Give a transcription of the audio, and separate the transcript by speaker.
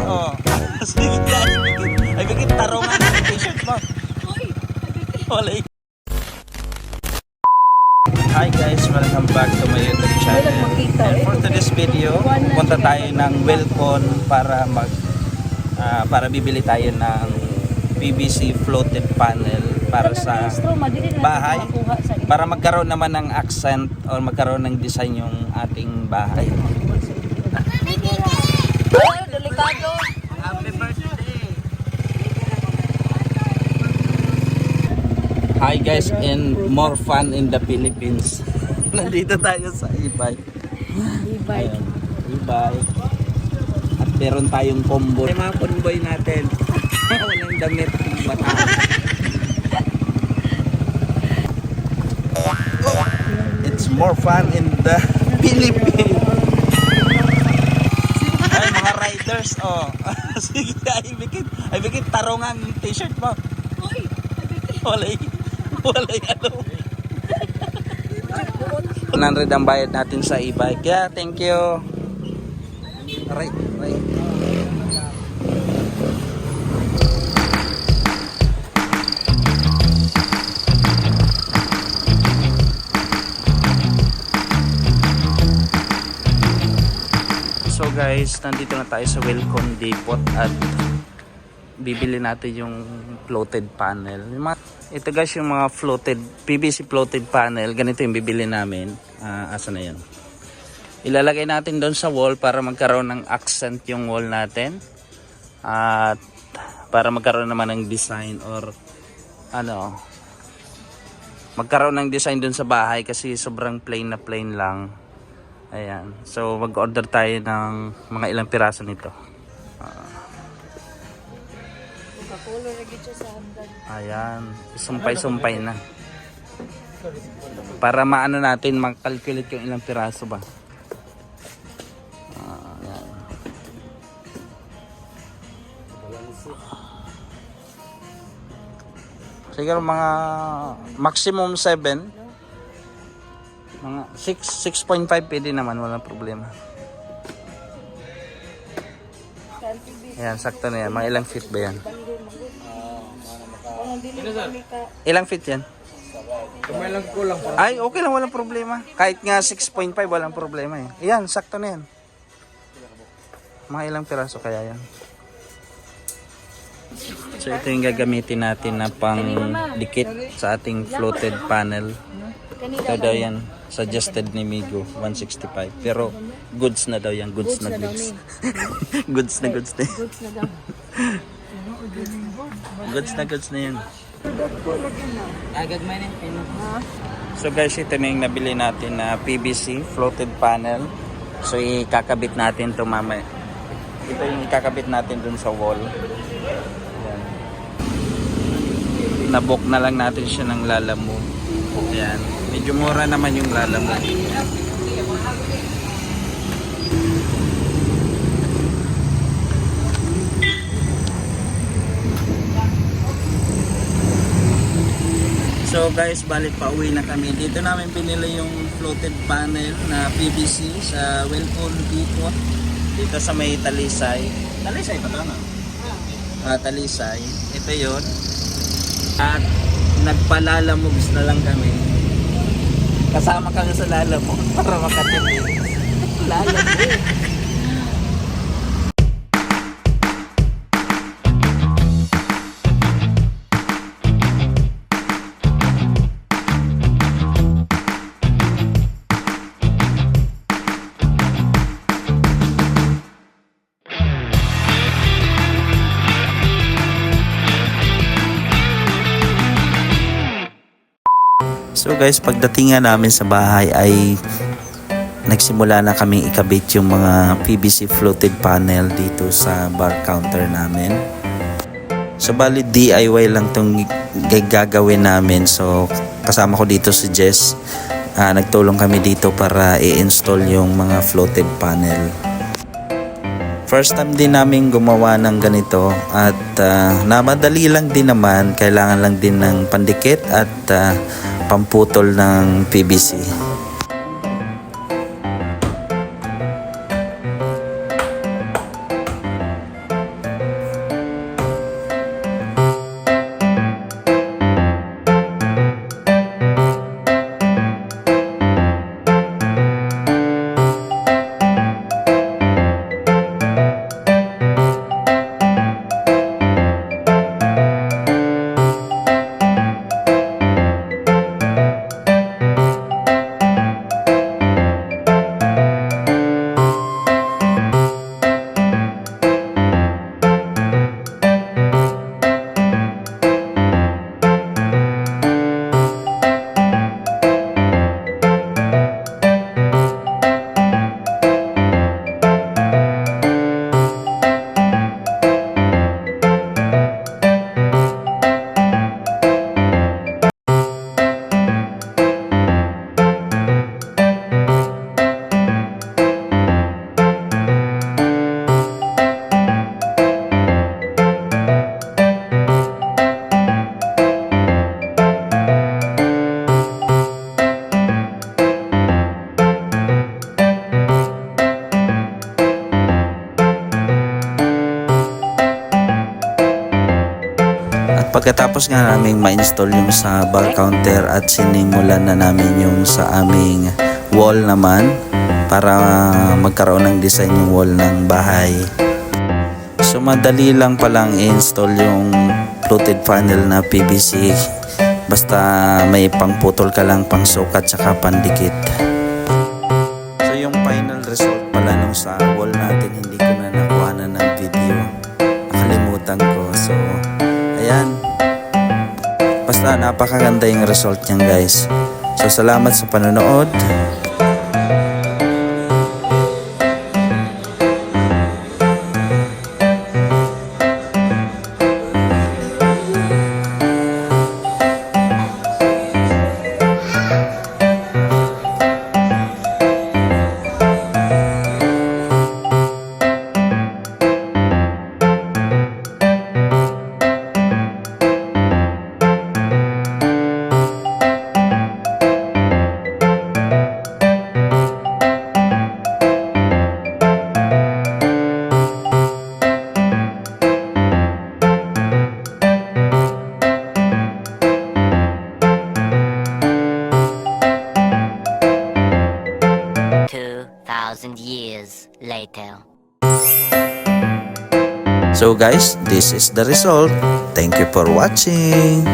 Speaker 1: oh. Sige, ay bigit tarungan ng t-shirt mo. Wala. Hi guys, welcome back to my YouTube channel. And for today's video, punta tayo ng Welcon para para bibili tayo ng PVC floated panel para sa bahay, para magkaroon naman ng accent or magkaroon ng design yung ating bahay.
Speaker 2: Delikado.
Speaker 1: Happy birthday! Hi guys, and more fun in the Philippines. Nandito tayo sa e-bike. E-bike. At meron tayong combo. Ay mga convoy natin. Walang damit ng bataan. It's more fun in the Philippines. Ay mga riders, oh. Sige, ay bigit tarungan yung t-shirt mo. Walay ano. 100 ang bayad natin sa e-bike. Yeah, thank you. Right. So guys, nandito na tayo sa Welcon Depot at bibili natin yung floated panel. Ito guys yung mga floated, PVC floated panel. Ganito yung bibili namin. Asa na yan? Ilalagay natin doon sa wall para magkaroon ng accent yung wall natin. At para magkaroon naman ng design or ano, magkaroon ng design doon sa bahay kasi sobrang plain na plain lang. Ayan. So mag-order tayo ng mga ilang piraso nito. Ayan, sumpay-sumpay na. Para maano natin, mag-calculate yung ilang piraso ba. Ayan. Siguro mga maximum 7. Mga 6.5 pwede naman, walang problema. Ayan, sakto na yan. Mga ilang feet ba yan? Ilang feet yan? Ay, okay lang, walang problema. Kahit nga 6.5, walang problema eh. Ayan, sakto na yan. Mga ilang piraso kaya yan. So ito yung gagamitin natin na pang dikit sa ating floated panel. Ito daw yan. Suggested ni Migo, 165. Pero goods na daw yan. Goods na goods. Goods na goods na yan. Goods na goods na yan. So guys, ito na yung nabili natin na PVC floated panel. So ikakabit natin ito mamaya. Ito yung ikakabit natin dun sa wall. Ayan. Nabook na lang natin siya ng Lalamove. Ayan. Medyo mura naman yung Lalamove. So guys, balik pa uwi na kami. Dito namin pinili yung floated panel na PVC sa Welcon Depot. Dito sa may Talisay. Talisay pa ba? Talisay. Ito yun. At nagpalalamoves na lang kami. Kasama kami sa Lalamove para makatipid. Lalamove. So guys, pagdating nga namin sa bahay ay nagsimula na kami ikabit yung mga PVC floated panel dito sa bar counter namin. So bali DIY lang tong gagawin namin. So kasama ko dito si Jess. Nagtulong kami dito para i-install yung mga floated panel. First time din namin gumawa ng ganito at namadali lang din naman. Kailangan lang din ng pandikit at pamputol ng PVC. pagkatapos nga namin ma-install yung sa bar counter at sinimulan na namin yung sa aming wall naman para magkaroon ng design yung wall ng bahay. So madali lang palang i-install yung fluted panel na PVC. Basta may pangputol ka lang, pang sukat, saka pandikit. So yung final result pala nung sa wall natin, hindi ko na nakuha na ng video. Nakalimutan ko. So ayan. Basta napakaganda yung result niyan guys. So salamat sa panonood.
Speaker 2: Years later.
Speaker 1: So guys, this is the result. Thank you for watching.